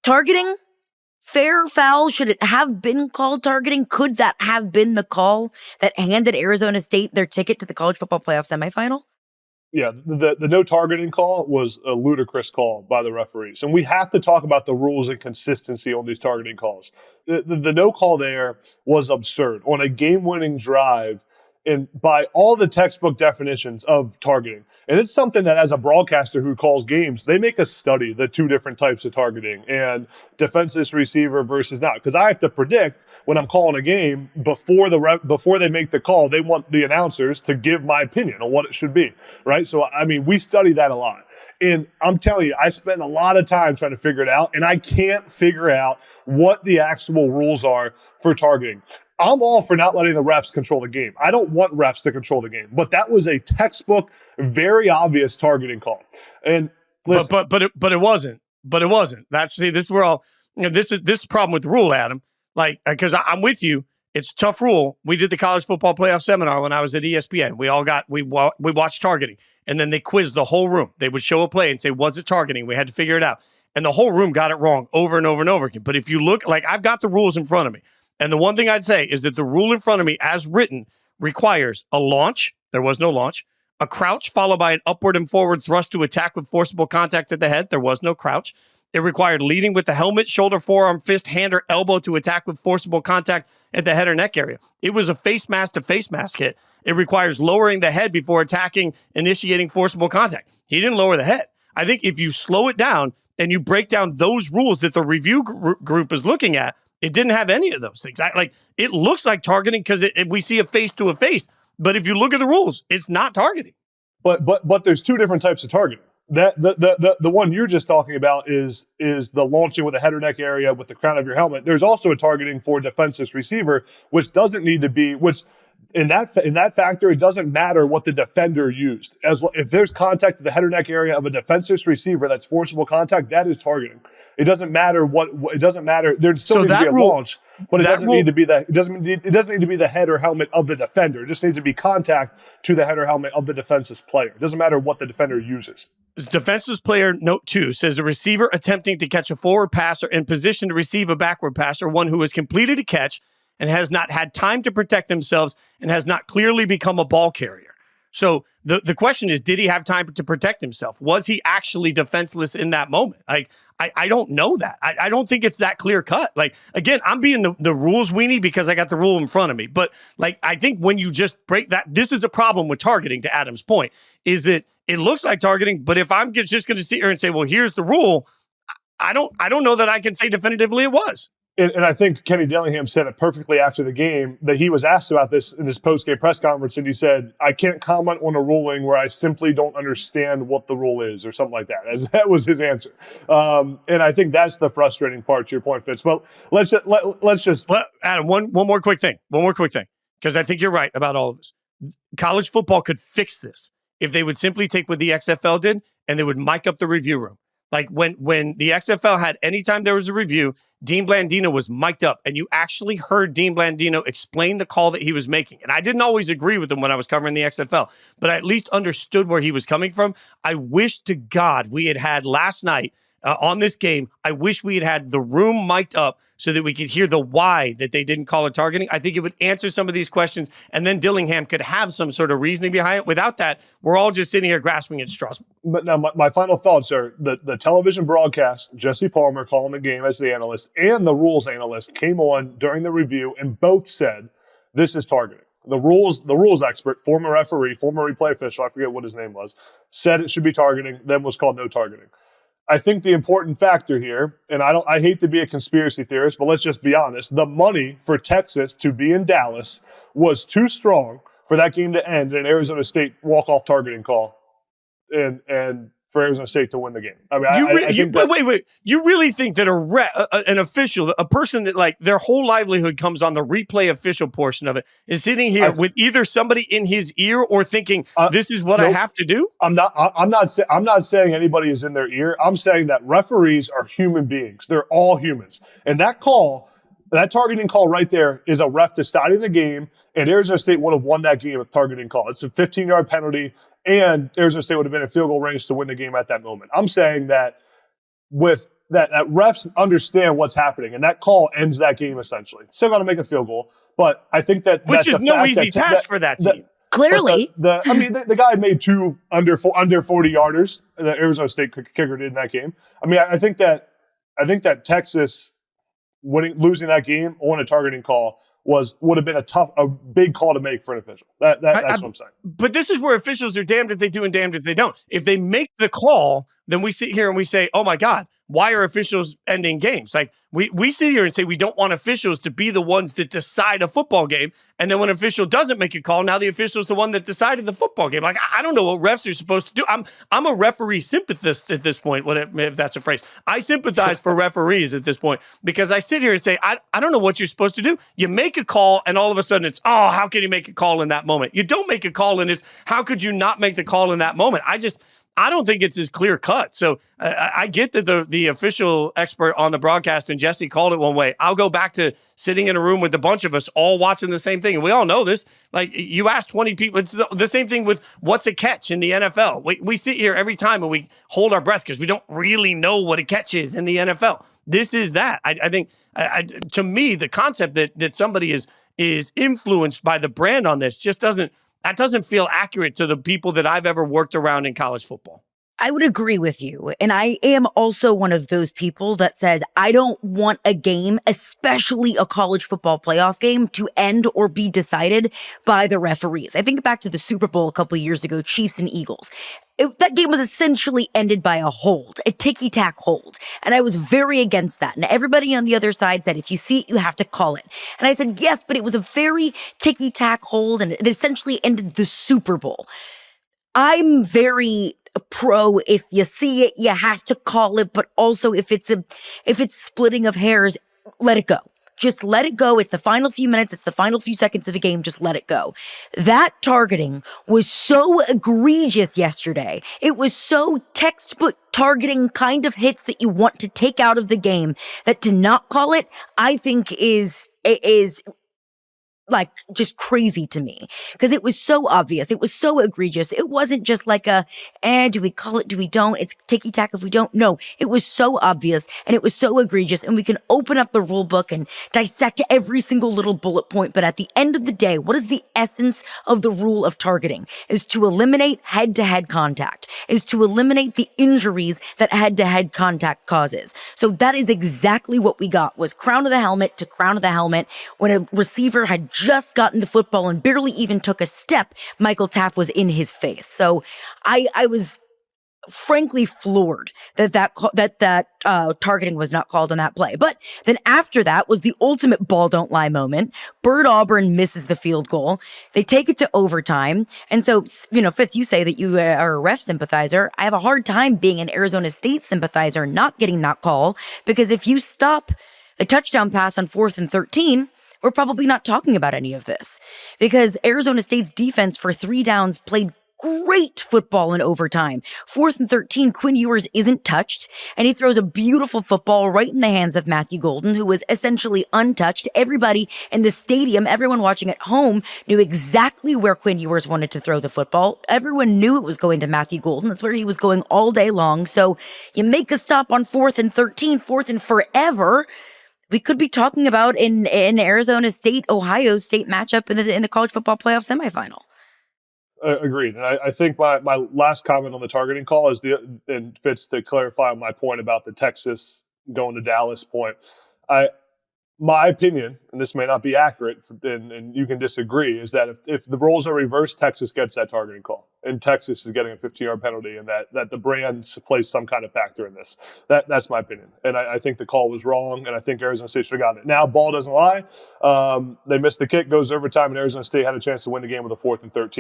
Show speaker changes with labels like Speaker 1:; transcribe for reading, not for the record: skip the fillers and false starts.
Speaker 1: targeting, fair, foul, should it have been called targeting? Could that have been the call that handed Arizona State their ticket to the college football playoff semifinal?
Speaker 2: Yeah, the no targeting call was a ludicrous call by the referees. And we have to talk about the rules and consistency on these targeting calls. The no call there was absurd. On a game-winning drive, and by all the textbook definitions of targeting. And it's something that as a broadcaster who calls games, they make us study the two different types of targeting and defenseless receiver versus not. Because I have to predict when I'm calling a game before they make the call, they want the announcers to give my opinion on what it should be, right? So, I mean, we study that a lot. And I'm telling you, I spent a lot of time trying to figure it out, and I can't figure out what the actual rules are for targeting. I'm all for not letting the refs control the game. I don't want refs to control the game, but that was a textbook, very obvious targeting call. And listen,
Speaker 3: but it wasn't. But it wasn't. This is where all this is the problem with the rule, Adam. Like, because I'm with you. It's a tough rule. We did the college football playoff seminar when I was at ESPN. We watched targeting, and then they quizzed the whole room. They would show a play and say, "Was it targeting?" We had to figure it out, and the whole room got it wrong over and over and over again. But if you look, like I've got the rules in front of me. And the one thing I'd say is that the rule in front of me, as written, requires a launch. There was no launch. A crouch followed by an upward and forward thrust to attack with forcible contact at the head. There was no crouch. It required leading with the helmet, shoulder, forearm, fist, hand, or elbow to attack with forcible contact at the head or neck area. It was a face mask to face mask hit. It requires lowering the head before attacking, initiating forcible contact. He didn't lower the head. I think if you slow it down and you break down those rules that the review group is looking at, it didn't have any of those things. It looks like targeting because we see a face to a face. But if you look at the rules, it's not targeting.
Speaker 2: But there's two different types of targeting. That the one you're just talking about is the launching with the head or neck area with the crown of your helmet. There's also a targeting for defenseless receiver, which doesn't need to be in that factor, it doesn't matter what the defender used. If there's contact to the head or neck area of a defenseless receiver that's forcible contact, that is targeting. It doesn't matter it doesn't matter. There still needs to be a launch, but it doesn't need to be it doesn't need to be the head or helmet of the defender. It just needs to be contact to the head or helmet of the defenseless player. It doesn't matter what the defender uses.
Speaker 3: Defenseless player note 2 says a receiver attempting to catch a forward pass or in position to receive a backward pass, or one who has completed a catch and has not had time to protect themselves and has not clearly become a ball carrier. So the question is, did he have time to protect himself? Was he actually defenseless in that moment? Like, I don't know that. I don't think it's that clear cut. Like, again, I'm being the rules weenie because I got the rule in front of me. But like, I think when you just break that, this is a problem with targeting, to Adam's point, is that it looks like targeting, but if I'm just going to sit here and say, well, here's the rule, I don't know that I can say definitively it was.
Speaker 2: And I think Kenny Dillingham said it perfectly after the game, that he was asked about this in his post-game press conference, and he said, I can't comment on a ruling where I simply don't understand what the rule is, or something like that. That was his answer. And I think that's the frustrating part, to your point, Fitz. Well, let's just
Speaker 3: Adam, one more quick thing, because I think you're right about all of this. College football could fix this if they would simply take what the XFL did and they would mic up the review room. Like when the XFL had, anytime there was a review, Dean Blandino was mic'd up, and you actually heard Dean Blandino explain the call that he was making. And I didn't always agree with him when I was covering the XFL, but I at least understood where he was coming from. I wish to God we had last night on this game, I wish we had the room mic'd up so that we could hear the why that they didn't call it targeting. I think it would answer some of these questions, and then Dillingham could have some sort of reasoning behind it. Without that, we're all just sitting here grasping at straws.
Speaker 2: But now my final thoughts are the television broadcast, Jesse Palmer calling the game as the analyst, and the rules analyst came on during the review and both said, this is targeting. The rules expert, former referee, former replay official, I forget what his name was, said it should be targeting, then was called no targeting. I think the important factor here, and I hate to be a conspiracy theorist, but let's just be honest, the money for Texas to be in Dallas was too strong for that game to end in an Arizona State walk-off targeting call and for Arizona State to win the game. I mean,
Speaker 3: wait. You really think that an official, a person that like their whole livelihood comes on the replay official portion of it, is sitting here with either somebody in his ear or thinking this is what I have to do?
Speaker 2: I'm not saying anybody is in their ear. I'm saying that referees are human beings. They're all humans, and that targeting call right there is a ref deciding the game, and Arizona State would have won that game with targeting call. It's a 15-yard penalty, and Arizona State would have been in field goal range to win the game at that moment. I'm saying that with that refs understand what's happening, and that call ends that game essentially. Still got to make a field goal, but I think
Speaker 3: which is no easy task for that team.
Speaker 1: Clearly,
Speaker 2: the guy made two under 40 yarders that Arizona State kicker did in that game. I mean, I think that Texas losing that game on a targeting call would have been a big call to make for an official. That's what I'm saying.
Speaker 3: But this is where officials are damned if they do and damned if they don't. If they make the call, then we sit here and we say, oh my God, why are officials ending games? Like we sit here and say we don't want officials to be the ones that decide a football game. And then when an official doesn't make a call, now the official is the one that decided the football game. Like, I don't know what refs are supposed to do. I'm a referee sympathist at this point, if that's a phrase. I sympathize for referees at this point because I sit here and say, I don't know what you're supposed to do. You make a call and all of a sudden it's, oh, how can you make a call in that moment? You don't make a call and it's, how could you not make the call in that moment? I don't think it's as clear cut. So I get that the official expert on the broadcast and Jesse called it one way. I'll go back to sitting in a room with a bunch of us all watching the same thing. And we all know this. Like you ask 20 people, it's the same thing with what's a catch in the NFL. We sit here every time and we hold our breath because we don't really know what a catch is in the NFL. This is that. I think to me, the concept that somebody is influenced by the brand on this just doesn't feel accurate to the people that I've ever worked around in college football.
Speaker 1: I would agree with you. And I am also one of those people that says, I don't want a game, especially a college football playoff game, to end or be decided by the referees. I think back to the Super Bowl a couple of years ago, Chiefs and Eagles. That game was essentially ended by a hold, a ticky-tack hold. And I was very against that. And everybody on the other side said, if you see it, you have to call it. And I said, yes, but it was a very ticky-tack hold, and it essentially ended the Super Bowl. I'm very pro, if you see it, you have to call it, but also if it's splitting of hairs, let it go. Just let it go. It's the final few minutes. It's the final few seconds of the game. Just let it go. That targeting was so egregious yesterday. It was so textbook targeting kind of hits that you want to take out of the game, that to not call it, I think is like just crazy to me, because it was so obvious. It was so egregious. It wasn't just like do we call it? Do we don't? It's ticky tack if we don't. No, it was so obvious and it was so egregious, and we can open up the rule book and dissect every single little bullet point. But at the end of the day, what is the essence of the rule of targeting? Is to eliminate head-to-head contact, is to eliminate the injuries that head-to-head contact causes. So that is exactly what we got, was crown of the helmet to crown of the helmet. When a receiver had just gotten the football and barely even took a step, Michael Taft was in his face. So I was frankly floored that targeting was not called on that play. But then after that was the ultimate ball don't lie moment. Bird Auburn misses the field goal. They take it to overtime. And so, Fitz, you say that you are a ref sympathizer. I have a hard time being an Arizona State sympathizer not getting that call, because if you stop the touchdown pass on 4th and 13, we're probably not talking about any of this, because Arizona State's defense for 3 downs played great football in overtime. 4th and 13, Quinn Ewers isn't touched, and he throws a beautiful football right in the hands of Matthew Golden, who was essentially untouched. Everybody in the stadium, everyone watching at home, knew exactly where Quinn Ewers wanted to throw the football. Everyone knew it was going to Matthew Golden. That's where he was going all day long. So you make a stop on 4th and 13, 4th and forever. We could be talking about an Arizona State, Ohio State matchup in the college football playoff semifinal.
Speaker 2: Agreed. And I think my last comment on the targeting call is and Fitz, to clarify on my point about the Texas going to Dallas point. My opinion, and this may not be accurate, and you can disagree, is that if the roles are reversed, Texas gets that targeting call, and Texas is getting a 15-yard penalty, and that the brand plays some kind of factor in this. That's my opinion, and I think the call was wrong, and I think Arizona State should have gotten it. Now, ball doesn't lie. They missed the kick, goes overtime, and Arizona State had a chance to win the game with a 4th and 13.